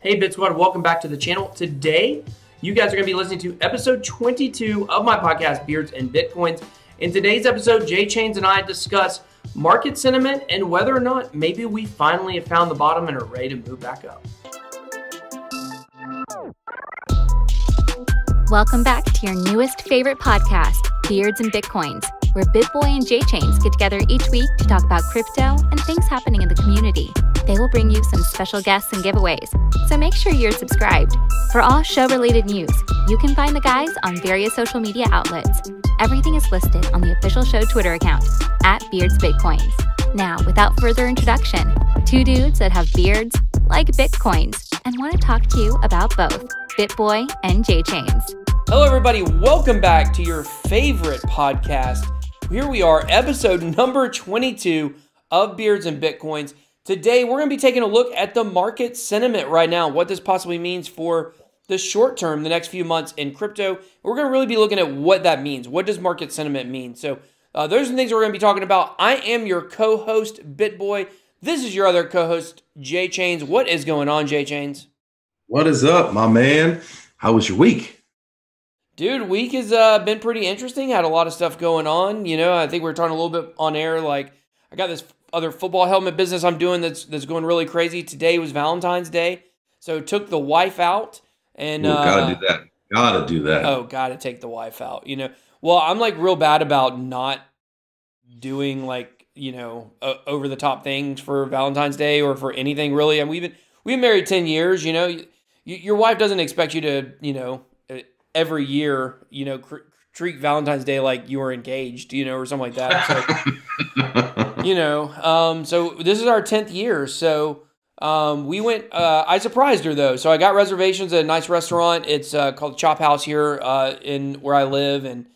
Hey Bit Squad, welcome back to the channel. Today, you guys are going to be listening to episode 22 of my podcast, Beards and Bitcoins. In today's episode, Jay Chains and I discuss market sentiment and whether or not maybe we finally have found the bottom and are ready to move back up. Welcome back to your newest favorite podcast, Beards and Bitcoins, where BitBoy and Jay Chains get together each week to talk about crypto and things happening in the community. They will bring you some special guests and giveaways, so make sure you're subscribed. For all show-related news, you can find the guys on various social media outlets. Everything is listed on the official show Twitter account, @BeardsBitcoins. Now, without further introduction, two dudes that have beards, like Bitcoins, and want to talk to you about both, BitBoy and Jay Chains. Hello everybody, welcome back to your favorite podcast. Here we are, episode number 22 of Beards and Bitcoins. Today, we're going to be taking a look at the market sentiment right now, what this possibly means for the short term, the next few months in crypto. We're going to really be looking at what that means. What does market sentiment mean? So those are the things we're going to be talking about. I am your co-host, BitBoy. This is your other co-host, Jay Chains. What is going on, Jay Chains? What is up, my man? How was your week? Dude, week has been pretty interesting. Had a lot of stuff going on. You know, I think we were talking a little bit on air. Like, I got this other football helmet business I'm doing that's going really crazy. Today was Valentine's Day, so took the wife out and gotta do that. Gotta do that. Oh, gotta take the wife out. You know, well, I'm like real bad about not doing like over the top things for Valentine's Day or for anything really. And we've been married 10 years. You know, your wife doesn't expect you to every year treat Valentine's Day like you were engaged, or something like that. So, so this is our 10th year. So we went, I surprised her though. So I got reservations at a nice restaurant. It's called Chop House here in where I live. And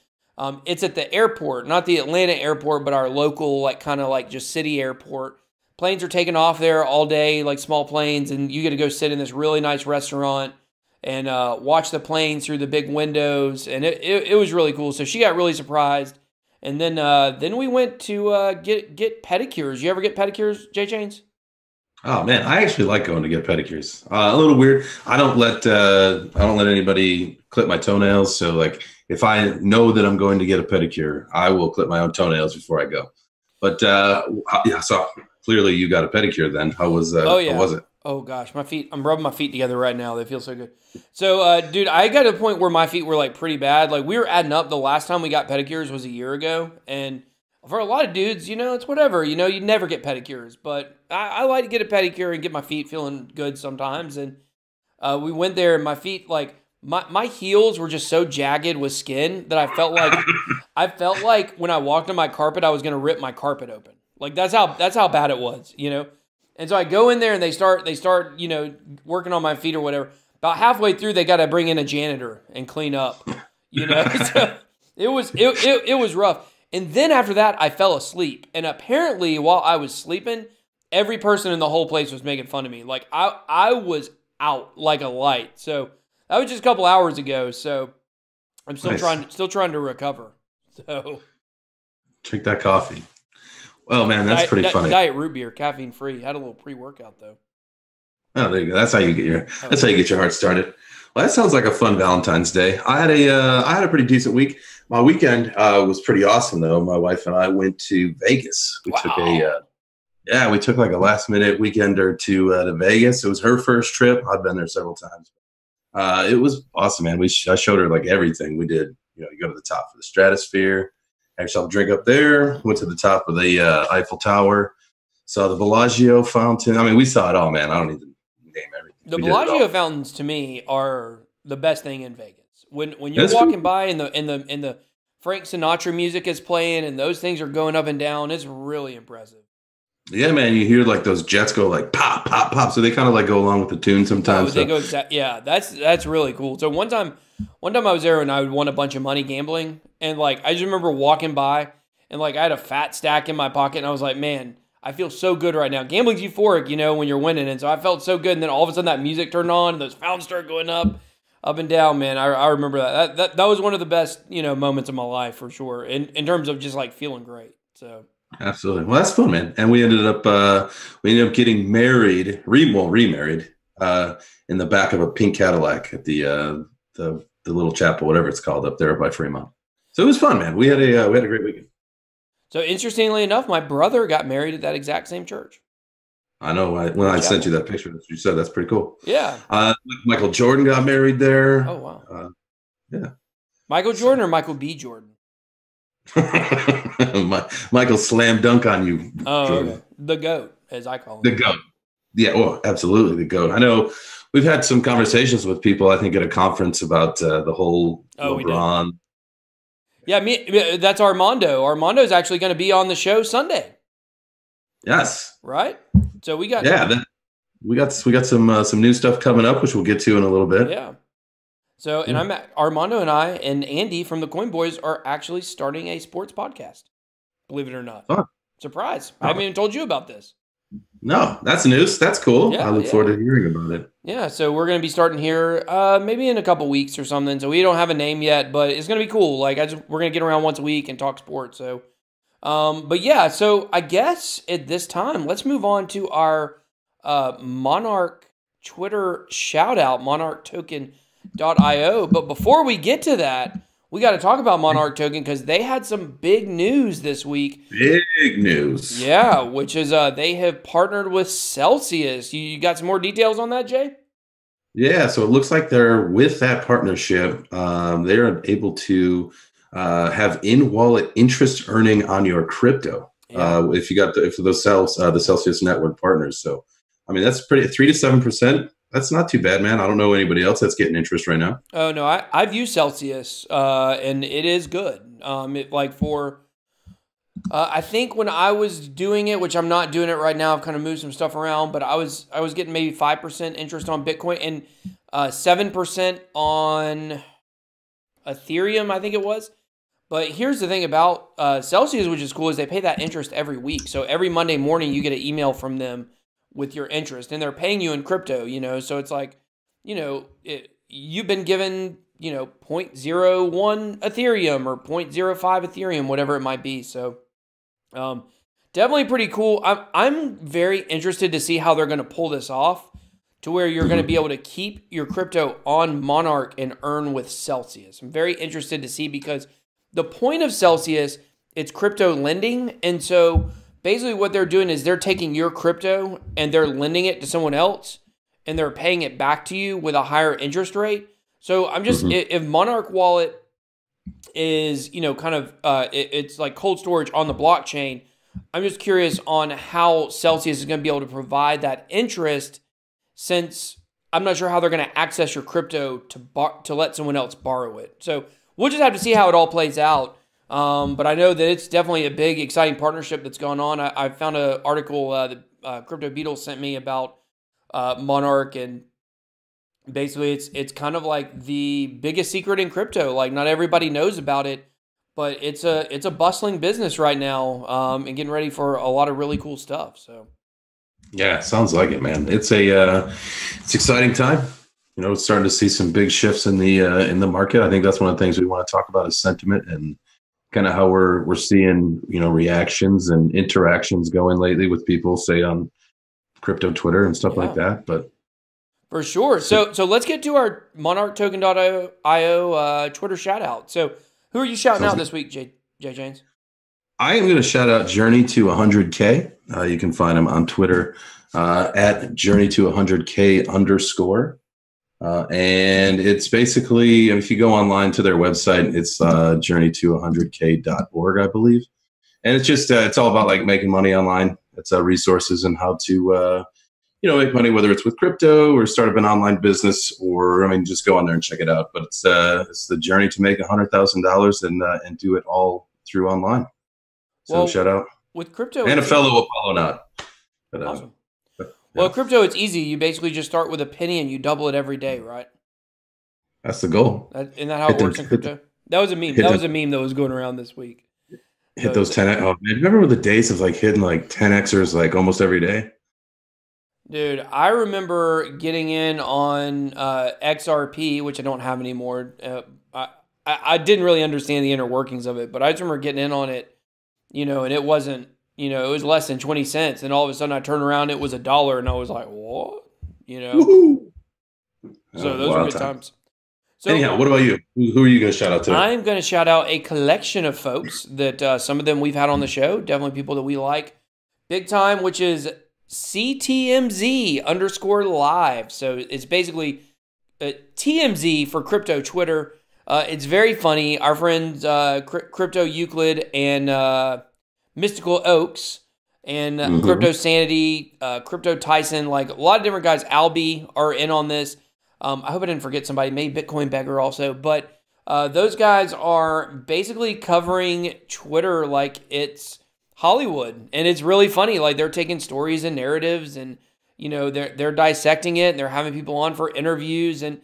it's at the airport, not the Atlanta airport, but our local, kind of just city airport. Planes are taking off there all day, like small planes. And you get to go sit in this really nice restaurant and watch the planes through the big windows, and it was really cool. So she got really surprised, and then we went to get pedicures. You ever get pedicures, Jay Chains? Oh man, I actually like going to get pedicures. A little weird. I don't let anybody clip my toenails. So like, if I know that I'm going to get a pedicure, I will clip my own toenails before I go. But yeah, so clearly you got a pedicure then. How was how was it? Oh gosh, my feet, I'm rubbing my feet together right now. They feel so good. So, dude, I got to a point where my feet were pretty bad. Like we were adding up. The last time we got pedicures was a year ago. And for a lot of dudes, it's whatever, you never get pedicures, but I like to get a pedicure and get my feet feeling good sometimes. And we went there and my feet, my heels were just so jagged with skin that I felt like when I walked on my carpet, I was going to rip my carpet open. Like that's how bad it was, And so I go in there and they start, working on my feet or whatever. About halfway through, they got to bring in a janitor and clean up, So it was rough. And then after that, I fell asleep. And apparently, while I was sleeping, every person in the whole place was making fun of me. Like I was out like a light. So that was just a couple hours ago. So I'm still trying to recover. So drink that coffee. Well, man, that's pretty funny. Diet root beer, caffeine free. Had a little pre-workout though. Oh, there you go. That's how you get your heart started. Well, that sounds like a fun Valentine's Day. I had a pretty decent week. My weekend was pretty awesome though. My wife and I went to Vegas. We took like a last minute weekender to Vegas. It was her first trip. I've been there several times. It was awesome, man. I showed her everything we did. You go to the top of the Stratosphere. Had yourself a drink up there. Went to the top of the Eiffel Tower. Saw the Bellagio fountain. I mean, we saw it all, man. I don't need to name everything. The Bellagio fountains to me are the best thing in Vegas. When you're walking by and the Frank Sinatra music is playing and those things are going up and down, it's really impressive. Yeah, man. You hear those jets go pop, pop, pop. So they kind of go along with the tune sometimes. That's really cool. So one time I was there and I won a bunch of money gambling, and I just remember walking by and I had a fat stack in my pocket, and I was like, man, I feel so good right now. Gambling's euphoric, when you're winning, and so I felt so good. And then all of a sudden that music turned on and those fountains started going up and down. Man, I remember that. That was one of the best moments of my life for sure. In terms of just feeling great. So. Absolutely. Well, that's fun, man. And we ended up getting married, remarried in the back of a pink Cadillac at the little chapel, whatever it's called, up there by Fremont. So it was fun, man. We had a great weekend. So interestingly enough, my brother got married at that exact same church. I know. When I sent you that picture, you said that's pretty cool. Yeah. Michael Jordan got married there. Oh wow. Yeah. Michael Jordan or Michael B. Jordan? Michael slam dunk on you. Oh, Jordan. Okay. The GOAT, as I call him. The GOAT. Yeah, well, absolutely the GOAT. I know we've had some conversations with people, I think, at a conference about the whole LeBron. Yeah, that's Armando. Armando's actually going to be on the show Sunday. Yes. Right? So we got we got some new stuff coming up, which we'll get to in a little bit. Yeah. So, and Armando and I and Andy from the Coin Boys are actually starting a sports podcast. Believe it or not. Huh. Surprise. I haven't even told you about this. No, that's news. That's cool. Yeah, I look forward to hearing about it. Yeah, so we're going to be starting here maybe in a couple weeks or something. So we don't have a name yet, but it's going to be cool. Like we're going to get around once a week and talk sports. So, but yeah, so I guess at this time, let's move on to our Monarch Twitter shout out, monarchtoken.io. But before we get to that, we got to talk about Monarch Token because they had some big news this week. Big news. Yeah, which is they have partnered with Celsius. You got some more details on that, Jay? Yeah, so it looks like they're with that partnership. They're able to have in-wallet interest earning on your crypto if you got the Celsius network partners. So, I mean, that's pretty 3 to 7%. That's not too bad, man. I don't know anybody else that's getting interest right now. Oh, no, I've used Celsius, and it is good. I think when I was doing it, which I'm not doing it right now, I've kind of moved some stuff around, but I was getting maybe 5% interest on Bitcoin and 7% on Ethereum, I think it was. But here's the thing about Celsius, which is cool, is they pay that interest every week. So every Monday morning, you get an email from them with your interest, and they're paying you in crypto, so it's like, you've been given, 0.01 Ethereum or 0.05 Ethereum, whatever it might be. So, definitely pretty cool. I'm very interested to see how they're going to pull this off to where you're going to be able to keep your crypto on Monarch and earn with Celsius. I'm very interested to see because the point of Celsius, it's crypto lending. And so basically what they're doing is they're taking your crypto and they're lending it to someone else and they're paying it back to you with a higher interest rate. So I'm just, if Monarch Wallet is, it's like cold storage on the blockchain, I'm just curious on how Celsius is going to be able to provide that interest, since I'm not sure how they're going to access your crypto to let someone else borrow it. So we'll just have to see how it all plays out. But I know that it's definitely a big, exciting partnership that's going on. I found an article that Crypto Beetle sent me about Monarch, and basically it's kind of like the biggest secret in crypto. Like, not everybody knows about it, but it's a bustling business right now, and getting ready for a lot of really cool stuff. So yeah, sounds like it, man. It's it's exciting time. It's starting to see some big shifts in the market. I think that's one of the things we want to talk about is sentiment and kind of how we're seeing, reactions and interactions going lately with people, say on crypto Twitter and stuff like that. But for sure. So let's get to our monarchtoken.io Twitter shout out. So who are you shouting out this week, Jay James? I am going to shout out Journey to 100K. You can find him on Twitter at Journey to 100K _. And it's basically, if you go online to their website, it's journey to100k.org, I believe. And it's just, it's all about like making money online. It's resources and how to, make money, whether it's with crypto or start up an online business, or, just go on there and check it out. But it's the journey to make $100,000 and do it all through online. So shout out. With crypto. And a fellow Apollo Knot. But, awesome. Well, crypto, it's easy. You basically just start with a penny and you double it every day, right? That's the goal. Isn't that how it works in crypto? That was a meme. That was a meme that was going around this week. Hit those 10. Oh, man, remember the days of like hitting like 10xers like almost every day? Dude, I remember getting in on XRP, which I don't have anymore. I didn't really understand the inner workings of it, but I just remember getting in on it, and it wasn't. It was less than 20 cents. And all of a sudden I turned around, it was $1. And I was like, what? So those are good times. So anyhow, what about you? Who are you going to shout out today? I'm going to shout out a collection of folks that some of them we've had on the show, definitely people that we like big time, which is CTMZ_live. So it's basically TMZ for crypto Twitter. It's very funny. Our friends Crypto Euclid and Mystical Oaks and Crypto Sanity, Crypto Tyson, like a lot of different guys. Albie are in on this. I hope I didn't forget somebody. Maybe Bitcoin Beggar also. But those guys are basically covering Twitter like it's Hollywood. And it's really funny. Like they're taking stories and narratives and, they're dissecting it and they're having people on for interviews. And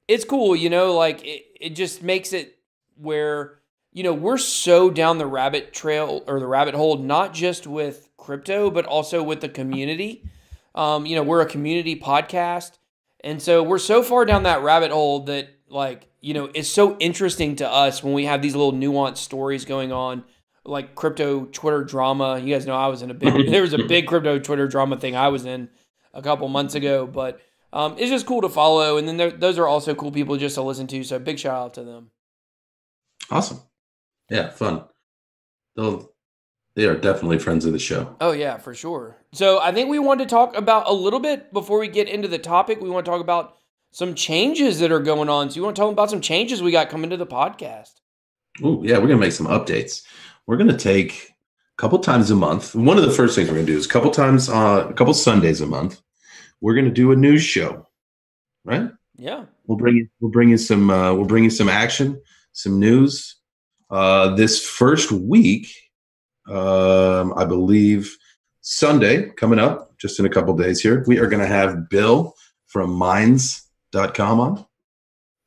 it's cool, like it just makes it where, we're so down the rabbit trail or the rabbit hole, not just with crypto, but also with the community. We're a community podcast. And so we're so far down that rabbit hole that, it's so interesting to us when we have these little nuanced stories going on, like crypto Twitter drama. You guys know I was in there was a big crypto Twitter drama thing I was in a couple months ago, but it's just cool to follow. And then those are also cool people just to listen to. So big shout out to them. Awesome. Yeah, fun. They are definitely friends of the show. Oh, yeah, for sure. So I think we want to talk about a little bit before we get into the topic. We want to talk about some changes that are going on. So you want to talk about some changes we got coming to the podcast? Oh, yeah, we're going to make some updates. We're going to take a couple times a month. One of the first things we're going to do is a couple Sundays a month. We're going to do a news show, right? Yeah. We'll bring you some action, some news. This first week, I believe Sunday coming up, just in a couple days here, we are going to have Bill from Minds.com on,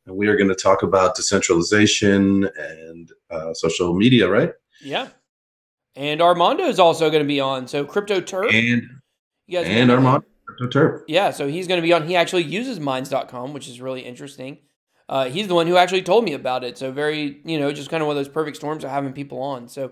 and we are going to talk about decentralization and social media, right? Yeah. And Armando is also going to be on. So Crypto Turp. And Armando, Crypto Turp. Yeah, so he's going to be on. He actually uses Minds.com, which is really interesting. He's the one who actually told me about it. So very, just kind of one of those perfect storms of having people on. So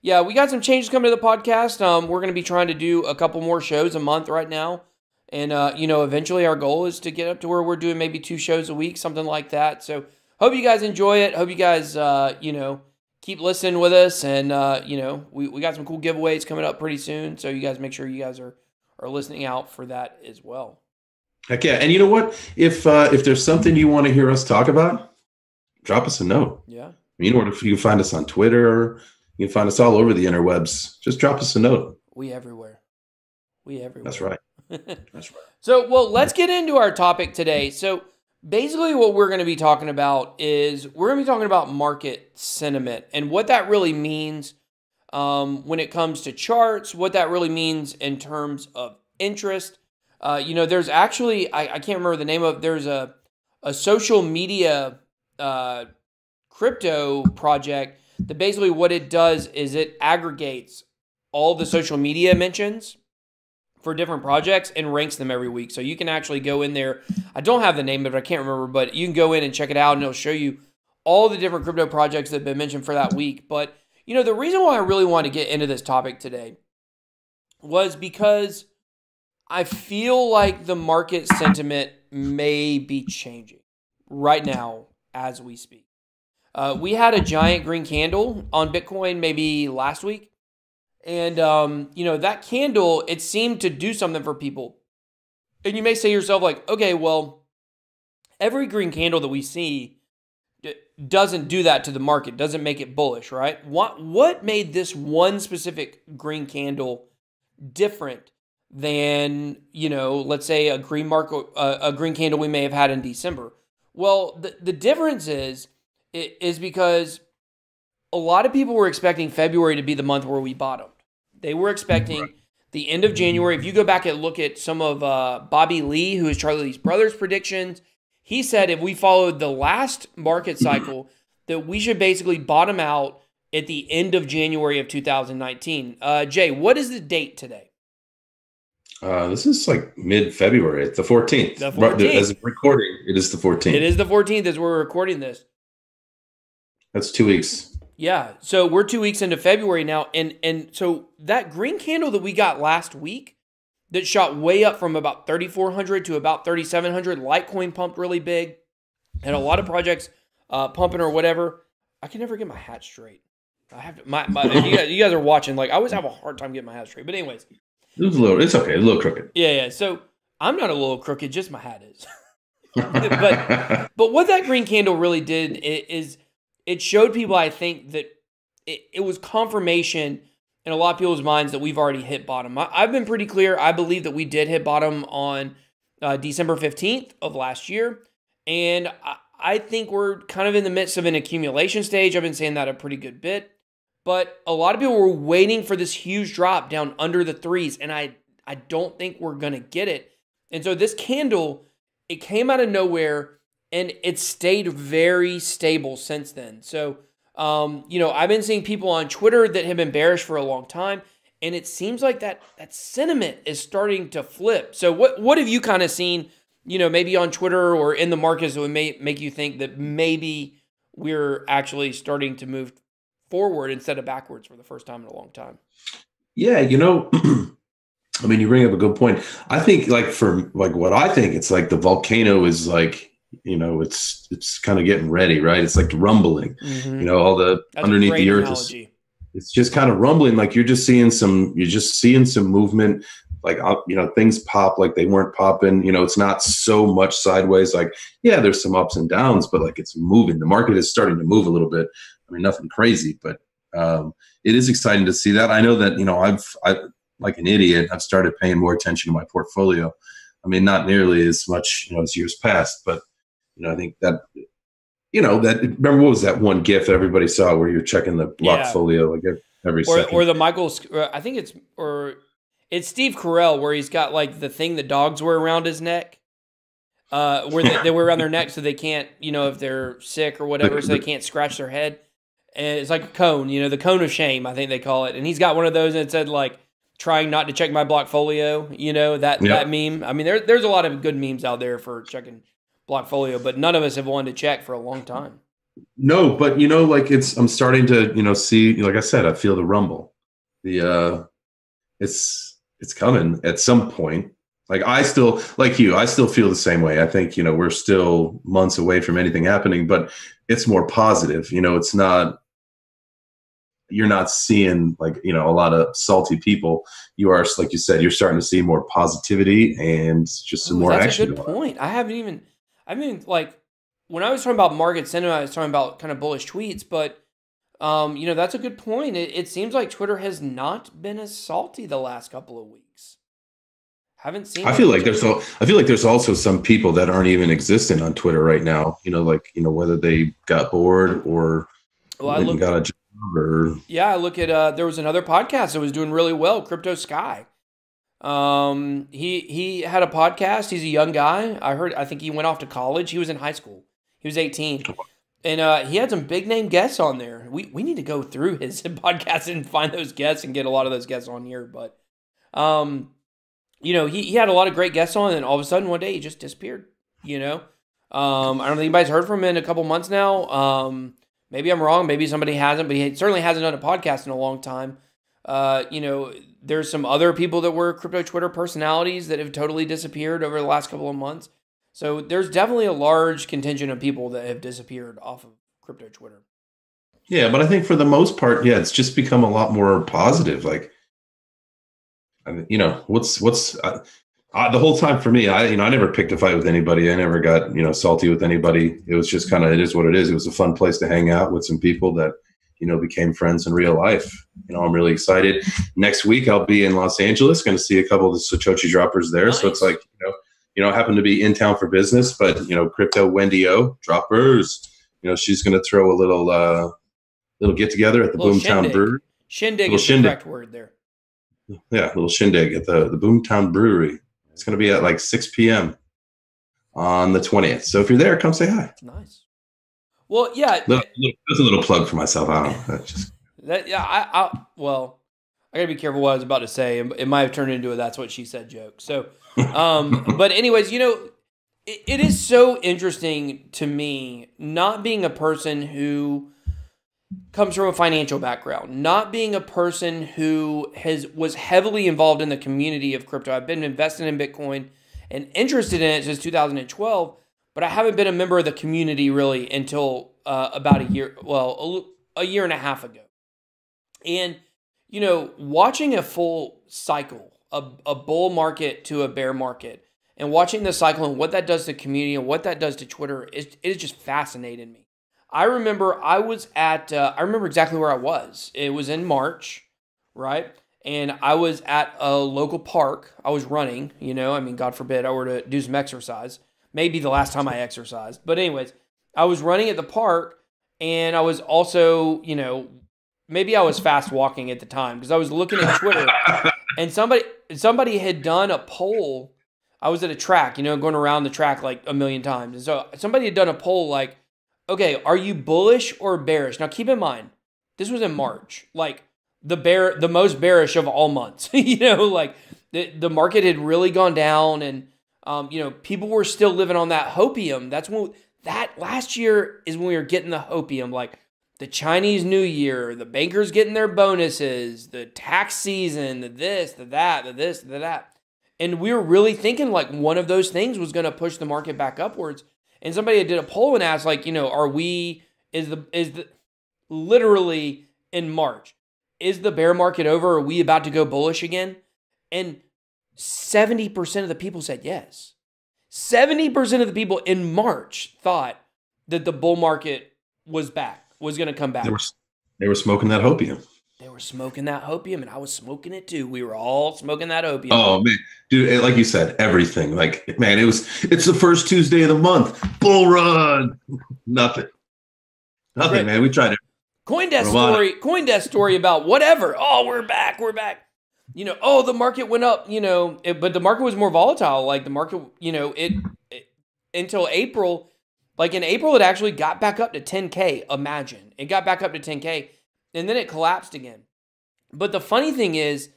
yeah, we got some changes coming to the podcast. We're going to be trying to do a couple more shows a month right now. And, eventually our goal is to get up to where we're doing maybe 2 shows a week, something like that. So hope you guys enjoy it. Hope you guys, keep listening with us. And, we got some cool giveaways coming up pretty soon. So you guys make sure you guys are listening out for that as well. Heck yeah. And you know what? If there's something you want to hear us talk about, drop us a note. Yeah. You can find us on Twitter. You can find us all over the interwebs. Just drop us a note. We everywhere. That's right. That's right. So, let's get into our topic today. So, basically what we're going to be talking about is we're going to be talking about market sentiment and what that really means when it comes to charts, what that really means in terms of interest. There's actually, I can't remember the name of, there's a social media crypto project that basically what it does is it aggregates all the social media mentions for different projects and ranks them every week. So you can actually go in there. I don't have the name of it. I can't remember, but you can go in and check it out and it'll show you all the different crypto projects that have been mentioned for that week. But, the reason why I really want to get into this topic today was because I feel like the market sentiment may be changing right now as we speak. We had a giant green candle on Bitcoin maybe last week. And, that candle, it seemed to do something for people. And you may say to yourself, like, okay, well, every green candle that we see doesn't do that to the market, doesn't make it bullish, right? What made this one specific green candle different than, let's say a green candle we may have had in December? Well, the difference is because a lot of people were expecting February to be the month where we bottomed. They were expecting the end of January. If you go back and look at some of Bobby Lee, who is Charlie Lee's brother's predictions, he said if we followed the last market cycle, that we should basically bottom out at the end of January of 2019. Jay, what is the date today? This is like mid-February. It's the 14th. The 14th. As recording, it is the 14th. It is the 14th as we're recording this. That's 2 weeks. Yeah, so we're 2 weeks into February now, and so that green candle that we got last week, that shot way up from about 3,400 to about 3,700. Litecoin pumped really big, and a lot of projects pumping or whatever. I can never get my hat straight. I have to. If you guys are watching, like I always have a hard time getting my hat straight. But anyways, it's okay, a little crooked. Yeah. So I'm not a little crooked, just my hat is. but what that green candle really did is it showed people, I think, that it was confirmation in a lot of people's minds that we've already hit bottom. I've been pretty clear. I believe that we did hit bottom on December 15th of last year. And I think we're kind of in the midst of an accumulation stage. I've been saying that a pretty good bit. But a lot of people were waiting for this huge drop down under the threes. And I don't think we're going to get it. And so this candle, it came out of nowhere and it stayed very stable since then. So, I've been seeing people on Twitter that have been bearish for a long time, and it seems like that sentiment is starting to flip. So what have you kind of seen, maybe on Twitter or in the markets that would make you think that maybe we're actually starting to move forward instead of backwards for the first time in a long time? Yeah, I mean, you bring up a good point. I think what I think, it's like the volcano is like, it's kind of getting ready, right? It's like rumbling, all the That's underneath the earth it's just kind of rumbling. Like you're just seeing some movement, like, things pop like they weren't popping, it's not so much sideways. Like, yeah, there's some ups and downs, but like it's moving. The market is starting to move a little bit. I mean, nothing crazy, but it is exciting to see that. I know that, I've like an idiot, I've started paying more attention to my portfolio. I mean, not nearly as much, as years past, but I think that, remember what was that one GIF that everybody saw where you're checking the blockfolio like every second? Or the Michael, I think it's Steve Carell where he's got like the thing that dogs wear around his neck, where they wear around their neck so they can't, if they're sick or whatever, so they can't scratch their head. And it's like a cone, the cone of shame, I think they call it. And he's got one of those and it said like, trying not to check my blockfolio, that meme. I mean, there's a lot of good memes out there for checking blockfolio, but none of us have wanted to check for a long time. No, but I'm starting to, see, like I said, I feel the rumble. It's coming at some point. Like I still feel the same way. I think, we're still months away from anything happening, but it's more positive. It's not, you're not seeing like, a lot of salty people. You are, like you said, you're starting to see more positivity and just some more action. That's a good point. I mean, like when I was talking about market sentiment, I was talking about kind of bullish tweets, but that's a good point. It seems like Twitter has not been as salty the last couple of weeks. Haven't seen. I feel like there's also some people that aren't even existing on Twitter right now. Whether they got bored or got a job. I look at there was another podcast that was doing really well, Crypto Sky. He had a podcast. He's a young guy. I think he went off to college. He was in high school. He was 18. And he had some big name guests on there. We need to go through his podcast and find those guests and get a lot of those guests on here. But he had a lot of great guests on, and all of a sudden one day he just disappeared. I don't think anybody's heard from him in a couple months now. Maybe I'm wrong. Maybe somebody hasn't, but he certainly hasn't done a podcast in a long time. There's some other people that were crypto Twitter personalities that have totally disappeared over the last couple of months. So there's definitely a large contingent of people that have disappeared off of crypto Twitter. Yeah, but I think for the most part, it's just become a lot more positive. Like, the whole time for me, I never picked a fight with anybody. I never got, salty with anybody. It was just kind of, it is what it is. It was a fun place to hang out with some people that, became friends in real life. I'm really excited. Next week, I'll be in Los Angeles, going to see a couple of the Satoshi droppers there. Nice. So it's like, I happen to be in town for business, but, Crypto Wendy O droppers, she's going to throw a little get together at the Boomtown Brewery. Shindig is the correct word there. Yeah, a little shindig at the Boomtown Brewery. It's going to be at like 6 p.m. on the 20th. So if you're there, come say hi. Nice. Well, yeah. That's a little plug for myself. I don't know. Well, I got to be careful what I was about to say. It might have turned into a "that's what she said" joke. So, but anyways, it is so interesting to me, not being a person who comes from a financial background, not being a person who was heavily involved in the community of crypto. I've been invested in Bitcoin and interested in it since 2012, but I haven't been a member of the community really until about a year and a half ago. And, watching a full cycle, a bull market to a bear market, and watching the cycle and what that does to the community and what that does to Twitter, it just fascinated me. I remember I remember exactly where I was. It was in March, right? And I was at a local park. I was running, God forbid I were to do some exercise. Maybe the last time I exercised. But anyways, I was running at the park, and I was also, maybe I was fast walking at the time because I was looking at Twitter and somebody had done a poll. I was at a track, going around the track like a million times. And so somebody had done a poll like, okay, are you bullish or bearish? Now keep in mind, this was in March, like the most bearish of all months. Like the market had really gone down, and people were still living on that hopium. That last year is when we were getting the hopium, like the Chinese New Year, the bankers getting their bonuses, the tax season, the this, the that, the this, the that. And we were really thinking like one of those things was going to push the market back upwards. And somebody did a poll and asked, like, literally in March, is the bear market over? Are we about to go bullish again? And 70% of the people said yes. 70% of the people in March thought that the bull market was going to come back. They were smoking that hopium. They were smoking that hopium, and I was smoking it too. We were all smoking that opium. Oh man, dude! Like you said, everything. Like, man, it's the first Tuesday of the month. Bull run. Nothing, right. Man. We tried it. CoinDesk story about whatever. Oh, we're back. The market went up. But the market was more volatile. Like the market, until April. Like in April, it actually got back up to 10K. Imagine it got back up to 10K. And then it collapsed again. But the funny thing is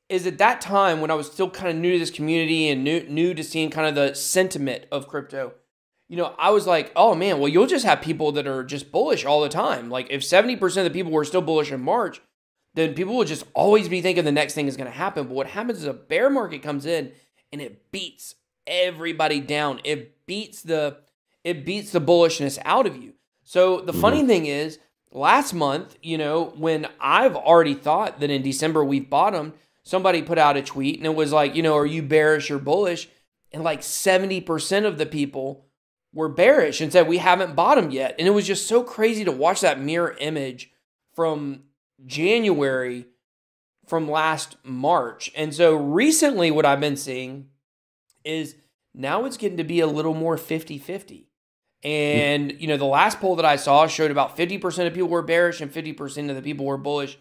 at that time when I was still kind of new to this community and new to seeing kind of the sentiment of crypto, I was like, oh man, well, you'll just have people that are just bullish all the time. Like if 70% of the people were still bullish in March, then people will just always be thinking the next thing is going to happen. But what happens is a bear market comes in and it beats everybody down. It beats the bullishness out of you. So the funny thing is, last month, when I've already thought that in December we've bottomed, somebody put out a tweet and it was like, are you bearish or bullish? And like 70% of the people were bearish and said we haven't bottomed yet. And it was just so crazy to watch that mirror image from January from last March. And so recently what I've been seeing is now it's getting to be a little more 50-50. And, the last poll that I saw showed about 50% of people were bearish and 50% of the people were bullish.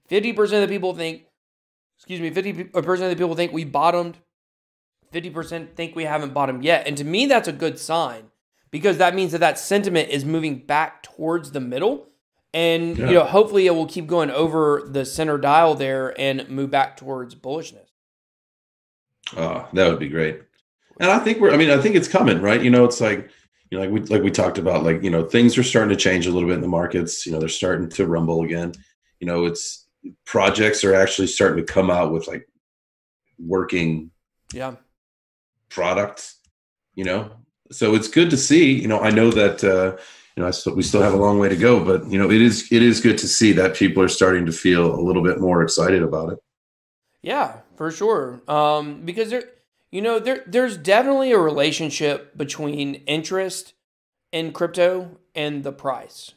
50% of the people think we bottomed. 50% think we haven't bottomed yet. And to me, that's a good sign because that means that sentiment is moving back towards the middle. And, hopefully it will keep going over the center dial there and move back towards bullishness. Oh, that would be great. And I think I think it's coming, right? It's like, like we talked about, like, things are starting to change a little bit in the markets. They're starting to rumble again. It's projects are actually starting to come out with like working products, so it's good to see. I know that, we still have a long way to go, but, it is good to see that people are starting to feel a little bit more excited about it. Yeah, for sure. Because there's definitely a relationship between interest in crypto and the price.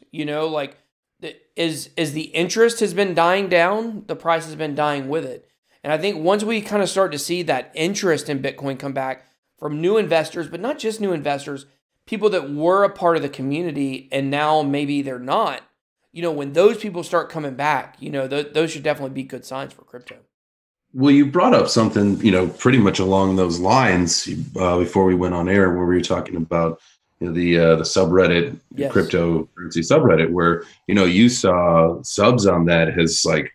As the interest has been dying down, the price has been dying with it. And I think once we kind of start to see that interest in Bitcoin come back from new investors, but not just new investors, people that were a part of the community and now maybe they're not, when those people start coming back, those should definitely be good signs for crypto. Well, you brought up something, pretty much along those lines before we went on air, where we were talking about the subreddit, yes, cryptocurrency subreddit, where you saw subs on that has like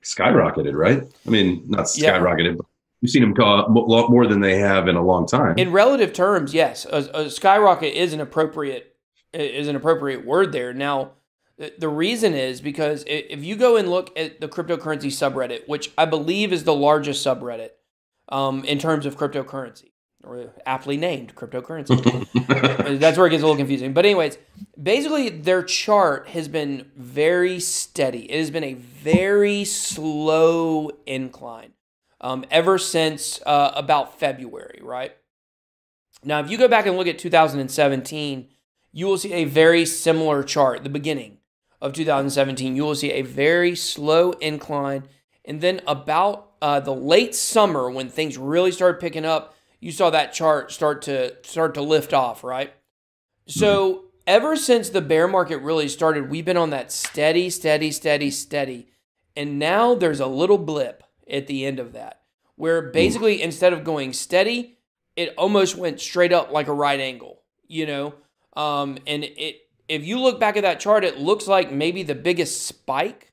skyrocketed, right? I mean, not skyrocketed, but you've seen them go up a lot more than they have in a long time. In relative terms, yes, a skyrocket is an appropriate word there. Now, The reason is because if you go and look at the cryptocurrency subreddit, which I believe is the largest subreddit in terms of cryptocurrency, or aptly named cryptocurrency. That's where it gets a little confusing. But anyways, basically their chart has been very steady. It has been a very slow incline ever since about February, right? Now, if you go back and look at 2017, you will see a very similar chart, the beginning of 2017. You will see a very slow incline. And then about the late summer, when things really started picking up, you saw that chart start to lift off, right? So ever since the bear market really started, we've been on that steady. And now there's a little blip at the end of that, where basically instead of going steady, it almost went straight up like a right angle, and if you look back at that chart, it looks like maybe the biggest spike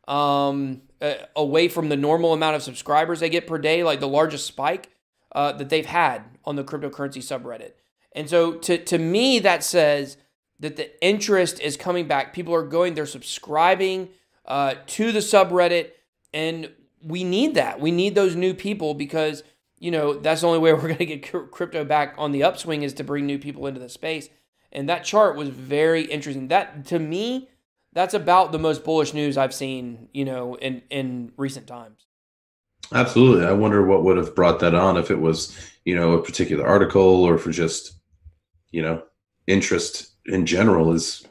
away from the normal amount of subscribers they get per day, like the largest spike that they've had on the cryptocurrency subreddit. And so to me, that says that the interest is coming back. People are going, they're subscribing to the subreddit, and we need that. We need those new people because, that's the only way we're going to get crypto back on the upswing is to bring new people into the space. And that chart was very interesting. That, to me, that's about the most bullish news I've seen, in recent times. Absolutely. I wonder what would have brought that on, if it was, a particular article, or for just, interest in general is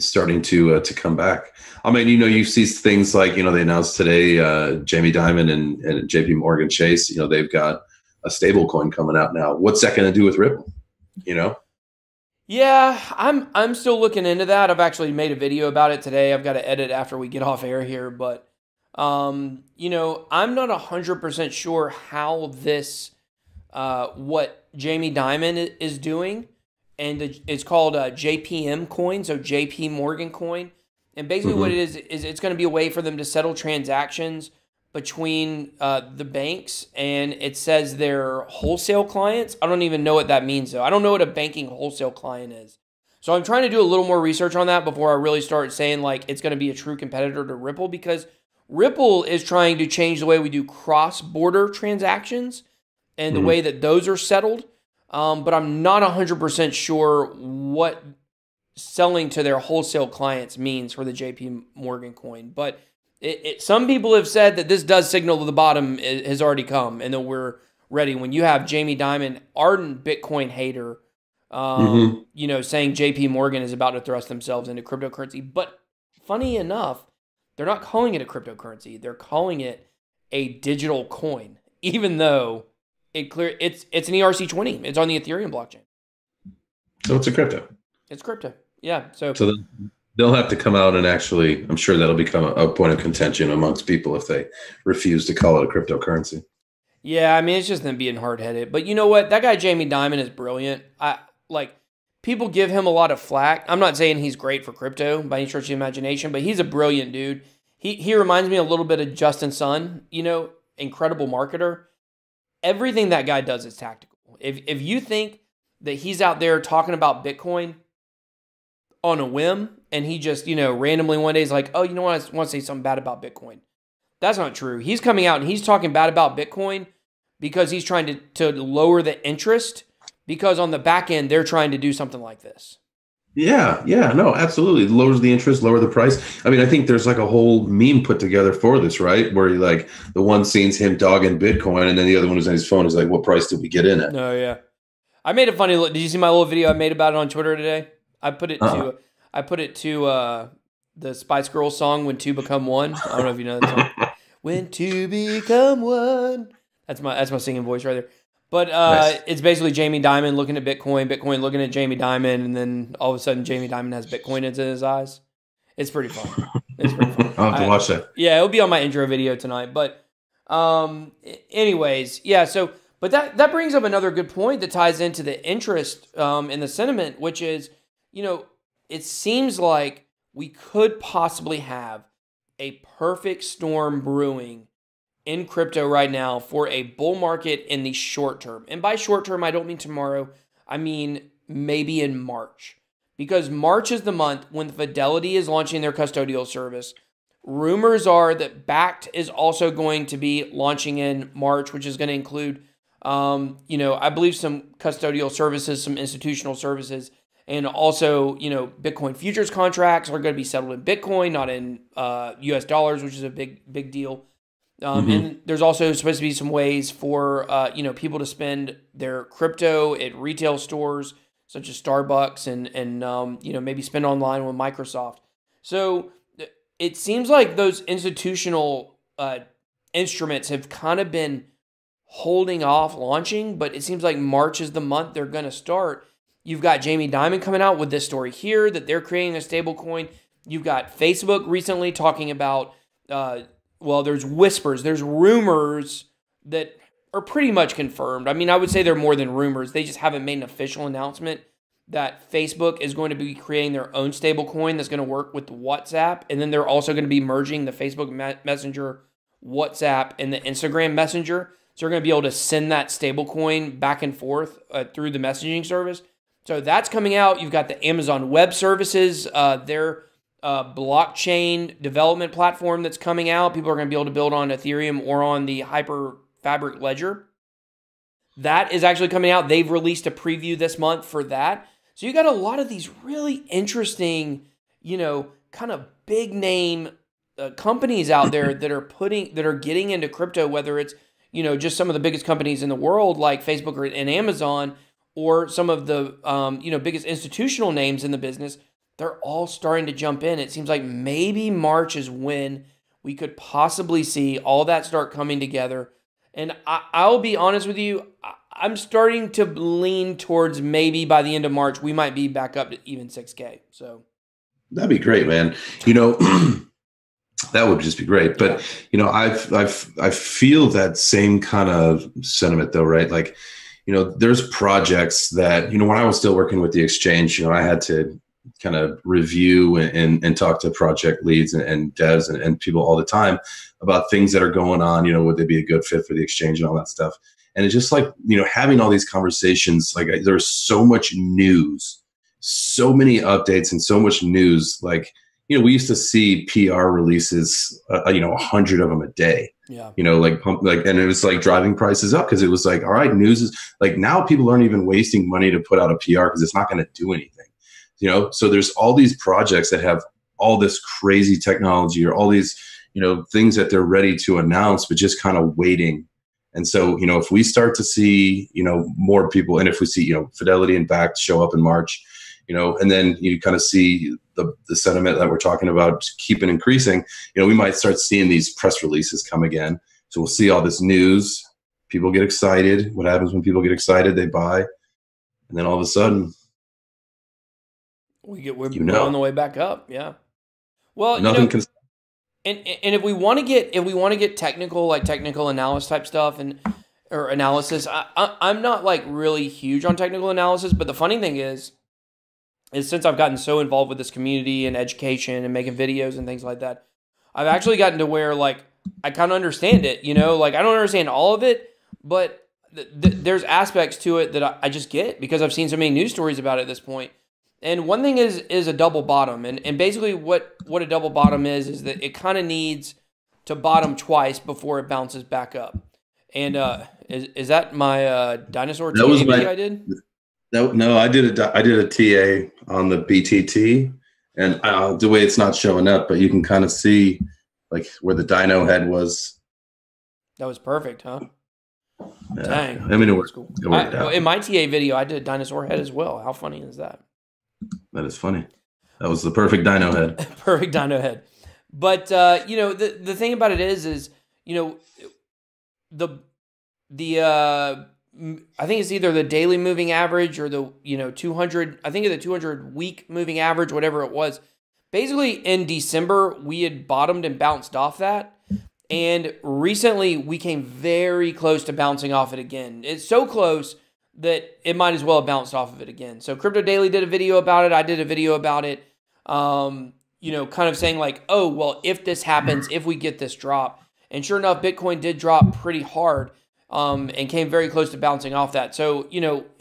starting to come back. I mean, you see things like, they announced today, Jamie Dimon and JP Morgan Chase, they've got a stable coin coming out now. What's that going to do with Ripple? Yeah, I'm still looking into that. I've actually made a video about it today. I've got to edit after we get off air here, but I'm not 100% sure how this, what Jamie Dimon is doing, and it's called JPM coin, so JP Morgan coin, and basically what it is it's going to be a way for them to settle transactions between the banks, and it says they're wholesale clients. I don't even know what that means, though. I don't know what a banking wholesale client is. So I'm trying to do a little more research on that before I really start saying, like, it's going to be a true competitor to Ripple, because Ripple is trying to change the way we do cross-border transactions and the way that those are settled. But I'm not 100% sure what selling to their wholesale clients means for the JP Morgan coin. But some people have said that this does signal that the bottom has already come and that we're ready. When you have Jamie Dimon, ardent Bitcoin hater, saying JP Morgan is about to thrust themselves into cryptocurrency. But funny enough, they're not calling it a cryptocurrency. They're calling it a digital coin, even though it's an ERC20. It's on the Ethereum blockchain. So it's a crypto. It's crypto. Yeah. So they'll have to come out and actually, I'm sure that'll become a point of contention amongst people if they refuse to call it a cryptocurrency. Yeah, I mean, it's just them being hard-headed. But you know what? That guy Jamie Dimon is brilliant. People give him a lot of flack. I'm not saying he's great for crypto by any stretch of the imagination, but he's a brilliant dude. He reminds me a little bit of Justin Sun, incredible marketer. Everything that guy does is tactical. If you think that he's out there talking about Bitcoin on a whim and he just, randomly one day is like, oh, I want to say something bad about Bitcoin. That's not true. He's coming out and he's talking bad about Bitcoin because he's trying to lower the interest, because on the back end, they're trying to do something like this. Yeah, no, absolutely. It lowers the interest, lower the price. I mean, I think there's like a whole meme put together for this, right? Where the one scene's him dogging Bitcoin, and then the other one is on his phone is like, what price did we get in at? Oh, yeah. I made a funny look. Did you see my little video I made about it on Twitter today? I put it to the Spice Girls song, When Two Become One. I don't know if you know that song. When two become one. That's my singing voice right there. But nice. It's basically Jamie Dimon looking at Bitcoin looking at Jamie Dimon, and then all of a sudden Jamie Dimon has Bitcoin in his eyes. It's pretty fun. I'll have to watch that. Yeah, it'll be on my intro video tonight. But anyways, yeah, so but that brings up another good point that ties into the interest and the sentiment, which is, it seems like we could possibly have a perfect storm brewing in crypto right now for a bull market in the short term. And by short term, I don't mean tomorrow. I mean maybe in March. because March is the month when Fidelity is launching their custodial service. Rumors are that Bakkt is also going to be launching in March, which is going to include, I believe some custodial services, some institutional services, and also, Bitcoin futures contracts are going to be settled in Bitcoin, not in US dollars, which is a big deal. And there's also supposed to be some ways for, people to spend their crypto at retail stores such as Starbucks and maybe spend online with Microsoft. So it seems like those institutional instruments have kind of been holding off launching, but it seems like March is the month they're going to start. You've got Jamie Dimon coming out with this story here that they're creating a stable coin. You've got Facebook recently talking about, there's whispers, there's rumors that are pretty much confirmed. I mean, I would say they're more than rumors. They just haven't made an official announcement that Facebook is going to be creating their own stable coin that's going to work with WhatsApp. And then they're also going to be merging the Facebook Messenger, WhatsApp, and the Instagram Messenger. So you're going to be able to send that stable coin back and forth through the messaging service. So that's coming out. You've got the Amazon Web Services, their blockchain development platform that's coming out. People are going to be able to build on Ethereum or on the Hyper Fabric Ledger. That is actually coming out. They've released a preview this month for that. So you got a lot of these really interesting, kind of big name companies out there that are getting into crypto, whether it's, just some of the biggest companies in the world like Facebook and Amazon, or some of the, biggest institutional names in the business. They're all starting to jump in. It seems like maybe March is when we could possibly see all that start coming together. And I'll be honest with you, I'm starting to lean towards maybe by the end of March, we might be back up to even 6K. So that'd be great, man. That would just be great. But, I feel that same kind of sentiment though, right? Like, there's projects that, when I was still working with the exchange, I had to kind of review and talk to project leads and devs and people all the time about things that are going on, would they be a good fit for the exchange and all that stuff. And it's just like, having all these conversations, like there's so much news, so many updates and so much news. Like, we used to see PR releases, 100 of them a day. Yeah. And it was like driving prices up because it was like, all right, news is like now people aren't even wasting money to put out a PR because it's not going to do anything. So there's all these projects that have all this crazy technology or all these, things that they're ready to announce, but just kind of waiting. And so, if we start to see, more people, and if we see, Fidelity and Bakkt show up in March, and then you kind of see the sentiment that we're talking about keeping increasing, we might start seeing these press releases come again. So we'll see all this news. People get excited. What happens when people get excited? They buy. And then all of a sudden, we're on the way back up. Yeah. Well, nothing can. And if we want to get technical, like technical analysis type stuff or analysis, I'm not like really huge on technical analysis, but the funny thing is since I've gotten so involved with this community and education and making videos and things like that, I've actually gotten to where like I kind of understand it, like I don't understand all of it, but there's aspects to it that I just get because I've seen so many news stories about it at this point. And one thing is a double bottom. And basically what a double bottom is that it kind of needs to bottom twice before it bounces back up. And is that my dinosaur TA video I did? No, I did a TA on the BTT, and the way it's not showing up, but you can kind of see like where the dino head was. That was perfect, huh? Yeah. Dang. I mean, it works. Cool. In my TA video, I did a dinosaur head as well. How funny is that? That is funny. That was the perfect dino head. Perfect dino head. But the thing about it is the I think it's either the daily moving average or the 200. I think of the 200 week moving average, whatever it was. Basically, in December we had bottomed and bounced off that, and recently we came very close to bouncing off it again. It's so close that it might as well have bounced off of it again. So Crypto Daily did a video about it. I did a video about it. Kind of saying like, oh well, if this happens, if we get this drop, and sure enough, Bitcoin did drop pretty hard. And came very close to bouncing off that. So,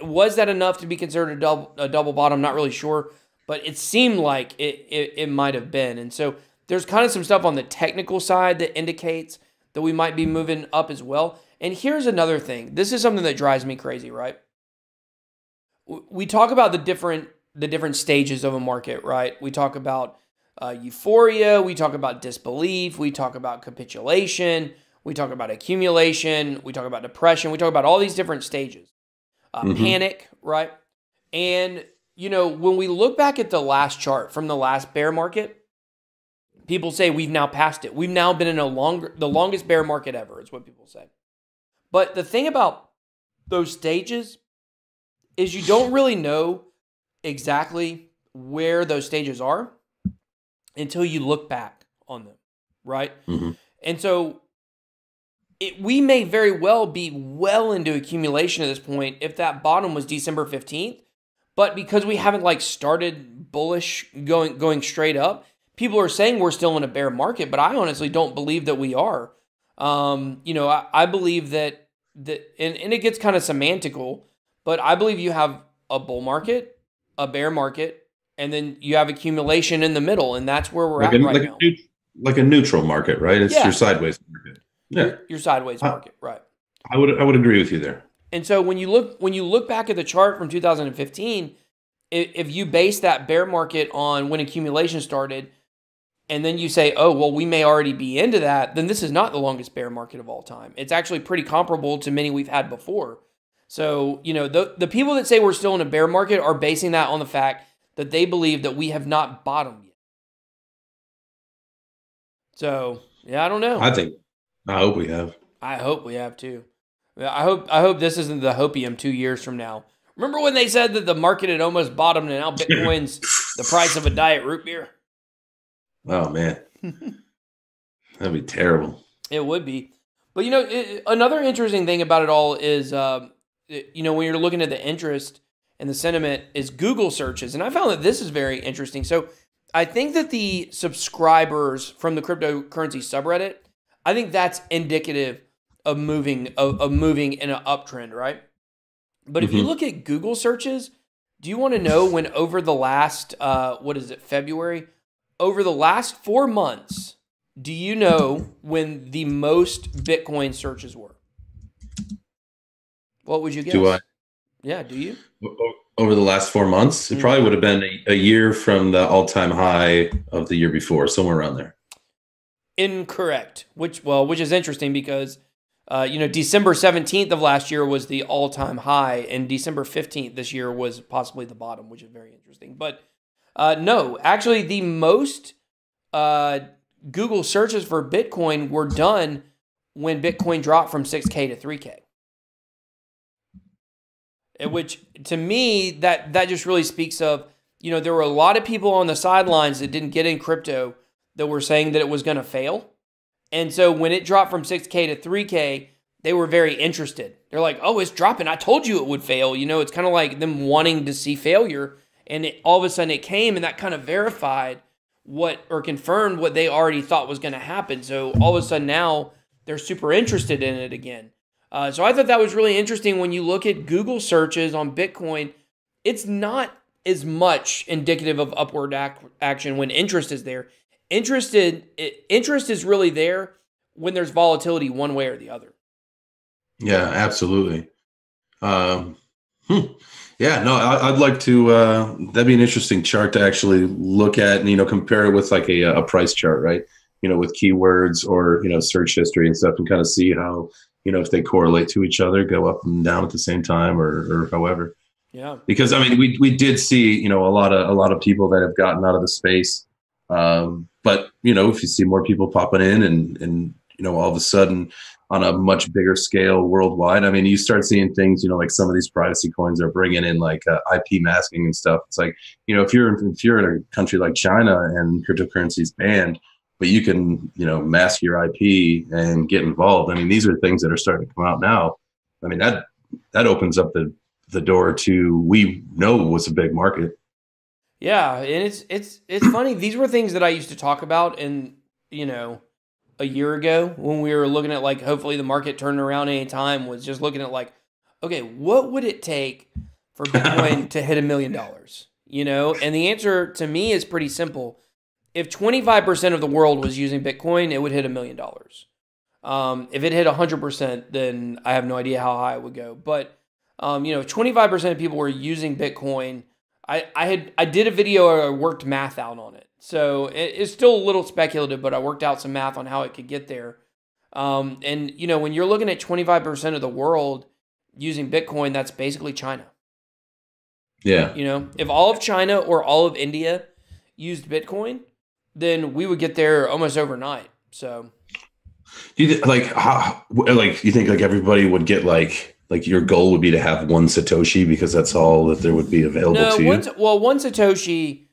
was that enough to be considered a double bottom? Not really sure. but it seemed like it might have been. And so there's kind of some stuff on the technical side that indicates that we might be moving up as well. And here's another thing. This is something that drives me crazy, right? We talk about the different stages of a market, right? We talk about euphoria, we talk about disbelief, we talk about capitulation, we talk about accumulation, we talk about depression, we talk about all these different stages. Panic, right? And, when we look back at the last chart from the last bear market, people say we've now passed it. We've now been in the longest bear market ever, is what people say. But the thing about those stages is you don't really know exactly where those stages are until you look back on them, right? And so we may very well be well into accumulation at this point if that bottom was December 15th, but because we haven't started bullish going straight up, people are saying we're still in a bear market, but I honestly don't believe that we are. I believe that and it gets kind of semantical, but I believe you have a bull market, a bear market, and then you have accumulation in the middle, and that's where we're at right now. Like a neutral market, right? It's your sideways market. Yeah, your sideways market, right? I would agree with you there. And so when you look back at the chart from 2015, if you base that bear market on when accumulation started, and then you say, oh, well, we may already be into that, then this is not the longest bear market of all time. It's actually pretty comparable to many we've had before. So, the people that say we're still in a bear market are basing that on the fact that they believe that we have not bottomed yet. So, yeah, I don't know. I hope we have. I hope we have too. I hope this isn't the hopium 2 years from now. Remember when they said that the market had almost bottomed and now Bitcoin's the price of a diet root beer? Oh, man. That'd be terrible. It would be. But, another interesting thing about it all is, when you're looking at the interest and the sentiment is Google searches. And I found that this is very interesting. So I think that the subscribers from the cryptocurrency subreddit, I think that's indicative of moving in an uptrend, right? But if you look at Google searches, do you want to know when over the last, February? Over the last 4 months, do you know when the most Bitcoin searches were? What would you guess? Do I? Yeah, do you? Over the last 4 months? It probably would have been a year from the all-time high of the year before, somewhere around there. Incorrect. Which is interesting because, December 17th of last year was the all-time high, and December 15th this year was possibly the bottom, which is very interesting. But no, actually, the most Google searches for Bitcoin were done when Bitcoin dropped from 6K to 3K. Which, to me, that just really speaks of, there were a lot of people on the sidelines that didn't get in crypto that were saying that it was going to fail. And so when it dropped from 6K to 3K, they were very interested. They're like, oh, it's dropping. I told you it would fail. It's kind of like them wanting to see failure. And all of a sudden it came, and that kind of verified confirmed what they already thought was going to happen. So all of a sudden now they're super interested in it again. So I thought that was really interesting. When you look at Google searches on Bitcoin, it's not as much indicative of upward action when interest is there. Interest is really there when there's volatility one way or the other. Yeah, absolutely. Yeah, no, I'd like to, that'd be an interesting chart to actually look at and, compare it with like a price chart, right? With keywords or, search history and stuff, and kind of see how, if they correlate to each other, go up and down at the same time or however. Yeah. Because we did see, a lot of people that have gotten out of the space. But, if you see more people popping in and all of a sudden on a much bigger scale worldwide, you start seeing things, like some of these privacy coins are bringing in like IP masking and stuff. It's like, if you're in a country like China and cryptocurrency is banned, but you can, mask your IP and get involved. These are things that are starting to come out now. That opens up the door to, we know was a big market. Yeah, and it's funny. These were things that I used to talk about in, a year ago when we were looking at like, hopefully the market turning around any time, was just looking at like, okay, what would it take for Bitcoin to hit $1 million? you know? And the answer to me is pretty simple. If 25% of the world was using Bitcoin, it would hit $1 million. If it hit 100%, then I have no idea how high it would go. But, you know, 25% of people were using Bitcoin. I did a video where I worked math out on it. So it's still a little speculative, but I worked out some math on how it could get there. And, you know, when you're looking at 25% of the world using Bitcoin, that's basically China. Yeah. You know, if all of China or all of India used Bitcoin, then we would get there almost overnight. So, you think like everybody would get like your goal would be to have one Satoshi because that's all that there would be available to you? One Satoshi,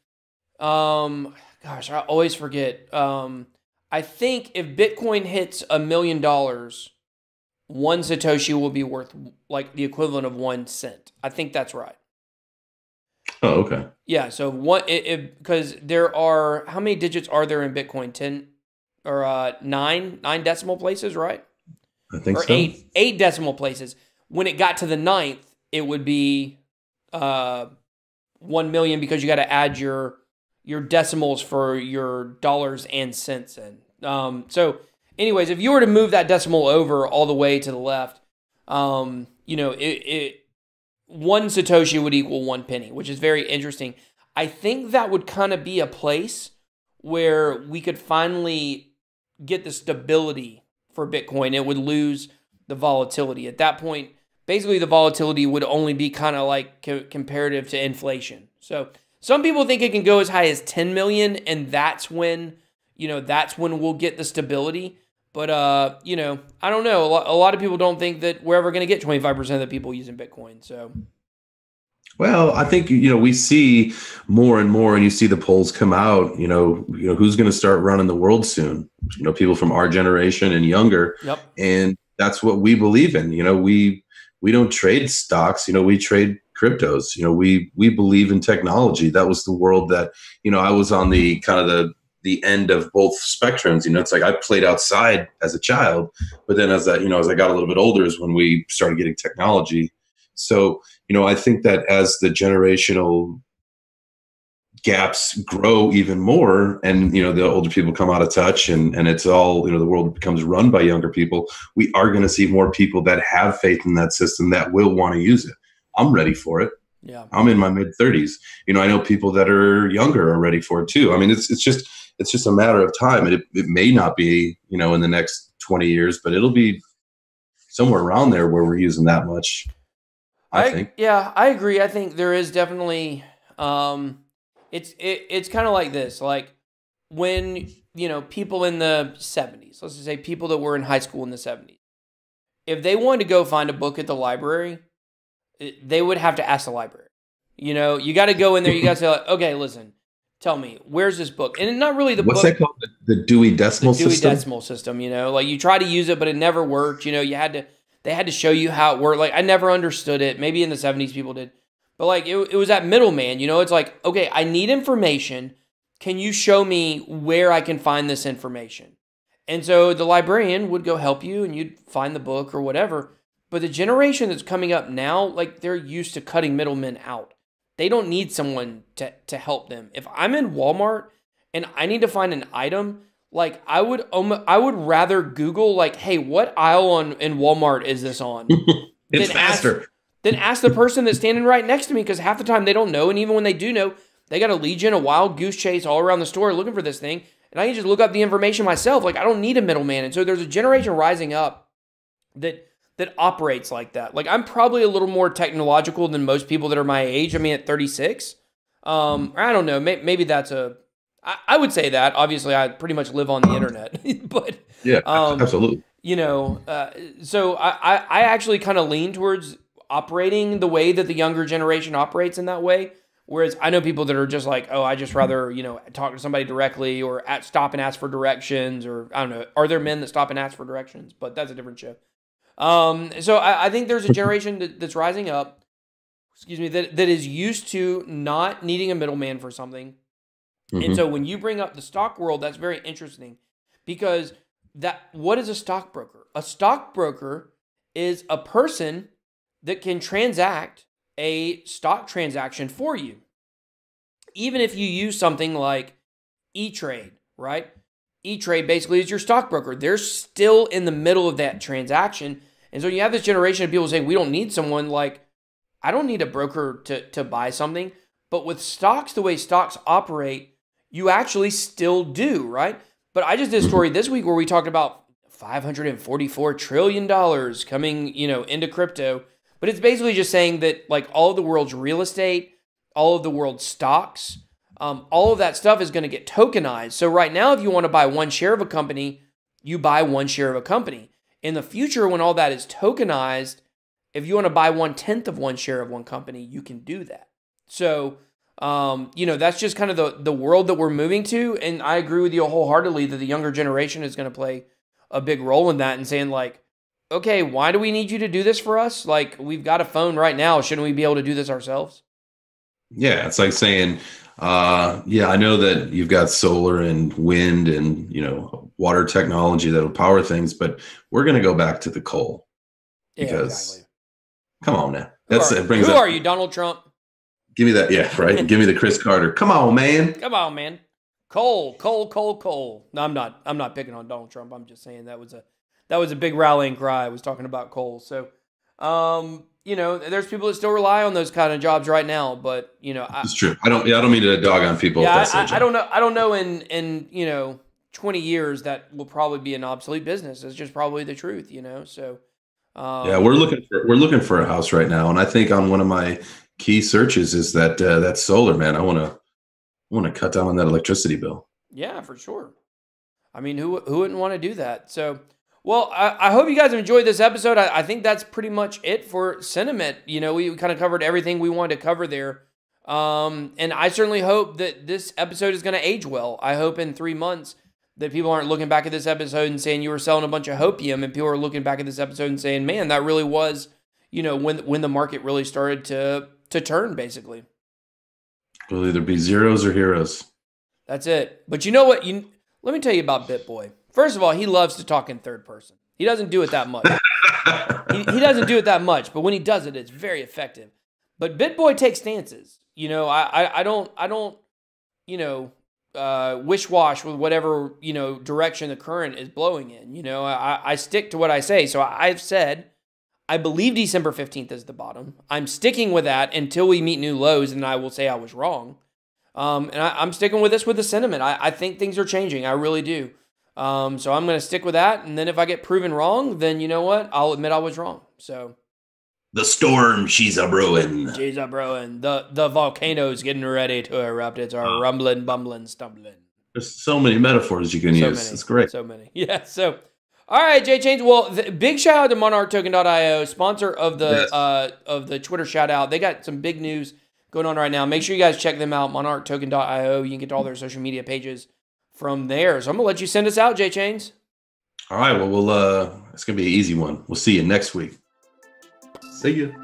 gosh, I always forget. I think if Bitcoin hits $1 million, one Satoshi will be worth like the equivalent of 1 cent. I think that's right. Oh, okay. Yeah. So because there are, how many digits are there in Bitcoin? 10 or 9 decimal places, right? I think or so. Eight decimal places. When it got to the 9th, it would be 1 million because you got to add your decimals for your dollars and cents in. So anyways, if you were to move that decimal over all the way to the left, you know, one Satoshi would equal 1 penny, which is very interesting. I think that would kind of be a place where we could finally get the stability for Bitcoin. It would lose the volatility. At that point, basically the volatility would only be kind of like comparative to inflation. So some people think it can go as high as 10 million, and that's when we'll get the stability. But, you know, I don't know. A lot of people don't think that we're ever going to get 25% of the people using Bitcoin. So, well, I think, you know, we see more and more, and you see the polls come out, you know, who's going to start running the world soon? You know, people from our generation and younger. Yep. And that's what we believe in. You know, we don't trade stocks, you know, we trade cryptos. You know, we believe in technology. That was the world that, you know, I was on the kind of the end of both spectrums. You know, it's like I played outside as a child, but then as I got a little bit older is when we started getting technology. So, you know, I think that as the generational gaps grow even more and, you know, the older people come out of touch and it's all, you know, the world becomes run by younger people, we are going to see more people that have faith in that system that will want to use it. I'm ready for it. Yeah. I'm in my mid 30s. You know, I know people that are younger are ready for it too. I mean, it's just a matter of time. It may not be, you know, in the next 20 years, but it'll be somewhere around there where we're using that much. I think. Yeah, I agree. I think there is definitely, it's kind of like this, like when, you know, people in the 70s, let's just say people that were in high school in the 70s, if they wanted to go find a book at the library, they would have to ask the library. You know, you got to go in there. You got to say, like, okay, listen, tell me, where's this book? And not really the What's book. that called? The Dewey Decimal System? Dewey Decimal System, you know, like you try to use it, but it never worked. You know, they had to show you how it worked. Like I never understood it. Maybe in the 70s people did. But like it was that middleman, you know, it's like, okay, I need information. Can you show me where I can find this information? And so the librarian would go help you and you'd find the book or whatever. But the generation that's coming up now, like they're used to cutting middlemen out. They don't need someone to help them. If I'm in Walmart and I need to find an item, like I would rather Google like, hey, what aisle in Walmart is this on? It's faster. Then ask the person that's standing right next to me, because half the time they don't know, and even when they do know, they got a legion, a wild goose chase all around the store looking for this thing, and I can just look up the information myself. Like I don't need a middleman. And so there's a generation rising up that operates like that. Like I'm probably a little more technological than most people that are my age. I mean, at 36, I don't know. Maybe that's I would say that. Obviously, I pretty much live on the internet, but yeah, absolutely. You know, so I actually kind of lean towards operating the way that the younger generation operates in that way. Whereas I know people that are just like, oh, I just rather, you know, talk to somebody directly or stop and ask for directions, or I don't know. Are there men that stop and ask for directions? But that's a different show. So I think there's a generation that's rising up, that is used to not needing a middleman for something. Mm-hmm. And so when you bring up the stock world, that's very interesting, because what is a stockbroker? A stockbroker is a person that can transact a stock transaction for you. even if you use something like E-Trade, right? E-Trade basically is your stockbroker. They're still in the middle of that transaction. And so you have this generation of people saying, we don't need someone like, I don't need a broker to buy something. But with stocks, the way stocks operate, you actually still do, right? But I just did a story this week where we talked about $544 trillion coming, into crypto. But it's basically just saying that like all of the world's real estate, all of the world's stocks, all of that stuff is going to get tokenized. So right now, if you want to buy one share of a company, you buy one share of a company. In the future, when all that is tokenized, if you want to buy 1/10 of one share of one company, you can do that. So, that's just kind of the world that we're moving to. And I agree with you wholeheartedly that the younger generation is going to play a big role in that and saying like, okay, why do we need you to do this for us? Like, we've got a phone right now. Shouldn't we be able to do this ourselves? Yeah, it's like saying, I know that you've got solar and wind and, water technology that'll power things, but we're going to go back to the coal. Because, exactly. Come on now. Who are you, Donald Trump? Give me that. Yeah, right. Give me the Chris Carter. Come on, man. Come on, man. Coal. No, I'm not picking on Donald Trump. I'm just saying that was a big rallying cry. I was talking about coal. So, there's people that still rely on those kind of jobs right now. But it's true. I don't mean to dog on people. Yeah, I don't know. I don't know. In 20 years, that will probably be an obsolete business. It's just probably the truth. So. We're looking for a house right now, and I think on one of my key searches is that solar, man. I want to cut down on that electricity bill. Yeah, for sure. I mean, who wouldn't want to do that? So, well, I hope you guys have enjoyed this episode. I think that's pretty much it for sentiment. We kind of covered everything we wanted to cover there. And I certainly hope that this episode is going to age well. I hope in 3 months that people aren't looking back at this episode and saying you were selling a bunch of hopium, and people are looking back at this episode and saying, man, that really was, when the market really started to turn, basically. It'll either be zeros or heroes. That's it. But you know what? Let me tell you about BitBoy. First of all, he loves to talk in third person. He doesn't do it that much. he doesn't do it that much, but when he does it, it's very effective. But BitBoy takes stances. I don't wish-wash with whatever, direction the current is blowing in. I stick to what I say. So I've said, I believe December 15th is the bottom. I'm sticking with that until we meet new lows, and I will say I was wrong. And I'm sticking with this with the sentiment. I think things are changing. I really do. So I'm going to stick with that. And then if I get proven wrong, then you know what? I'll admit I was wrong. So the storm, she's a brewing. She's a brewing. The volcano's getting ready to erupt. It's our rumbling, bumbling, stumbling. There's so many metaphors you can use. It's great. So many. Yeah. So, all right, Jay Chains. Well, big shout out to MonarchToken.io, sponsor of the Twitter shout out. They got some big news going on right now. Make sure you guys check them out, MonarchToken.io. You can get to all their social media pages from there. So I'm gonna let you send us out, Jay Chains. All right. Well, it's gonna be an easy one. We'll see you next week. See you.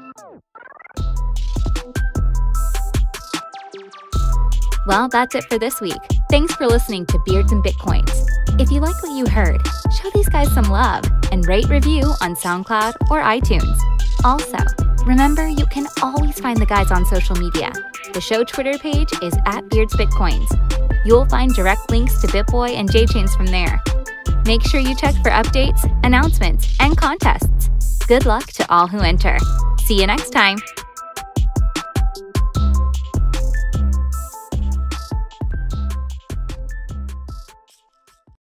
Well, that's it for this week. Thanks for listening to Beards and Bitcoins. If you like what you heard, show these guys some love and rate review on SoundCloud or iTunes. Also, remember you can always find the guys on social media. The show Twitter page is @BeardsBitcoins. You'll find direct links to BitBoy and JChains from there. Make sure you check for updates, announcements, and contests. Good luck to all who enter. See you next time.